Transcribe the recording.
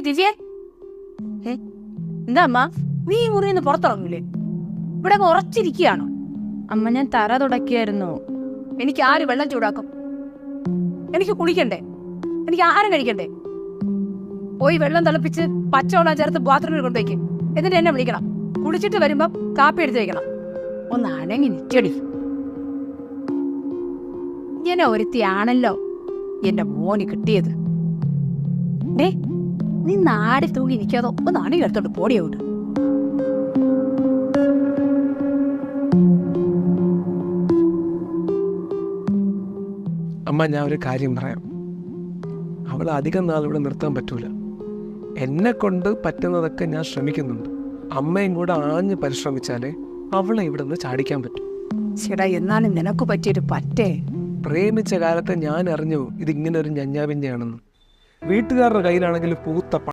ദിവ്യ, എന്താ അമ്മ, നീ ഈ മുറിയിൽ നിന്ന് പുറത്തിറങ്ങൂലേ? ഇവിടെ ഉറച്ചിരിക്കുകയാണോ? അമ്മ, ഞാൻ തറ തുടക്കിയായിരുന്നു. എനിക്ക് ആര് വെള്ളം ചൂടാക്കും? എനിക്ക് കുളിക്കണ്ടേ? എനിക്ക് ആഹാരം കഴിക്കണ്ടേ? പോയി വെള്ളം തിളപ്പിച്ച് പച്ചവെള്ളം ചേർത്ത് ബാത്റൂമിൽ കൊണ്ടുവയ്ക്ക്. എന്നിട്ട് എന്നെ വിളിക്കണം. കുളിച്ചിട്ട് വരുമ്പോ കാപ്പി എടുത്ത് വയ്ക്കണം. ഒന്ന് അനങ്ങി നിറ്റടി. ഇങ്ങനെ ഒരുത്തിയാണല്ലോ എന്റെ മോന് കിട്ടിയത്. ഡേ, നീ നാടി തൂങ്ങി നിൽക്കാതോ ഒന്ന് അണി എടുത്തോണ്ട് പോടിയോട്ട്. അമ്മ, ഞാൻ ഒരു കാര്യം പറയാം. അവളെ അധികം നാൾ ഇവിടെ നിർത്താൻ പറ്റൂല. എന്നെ കൊണ്ട് പറ്റുന്നതൊക്കെ ഞാൻ ശ്രമിക്കുന്നുണ്ട്. അമ്മയും കൂടെ ആഞ്ഞ് പരിശ്രമിച്ചാലേ അവളെ ഇവിടെ നിന്ന് ചാടിക്കാൻ പറ്റും. ചേട്ടാ, എന്നാലും നിനക്ക് പറ്റിയൊരു പറ്റേ. പ്രേമിച്ച കാലത്ത് ഞാൻ അറിഞ്ഞു ഇതിങ്ങനെ ഒരു ഞഞ്ഞാവിഞ്ഞയാണെന്ന്. വീട്ടുകാരുടെ കയ്യിലാണെങ്കിൽ പൂത്ത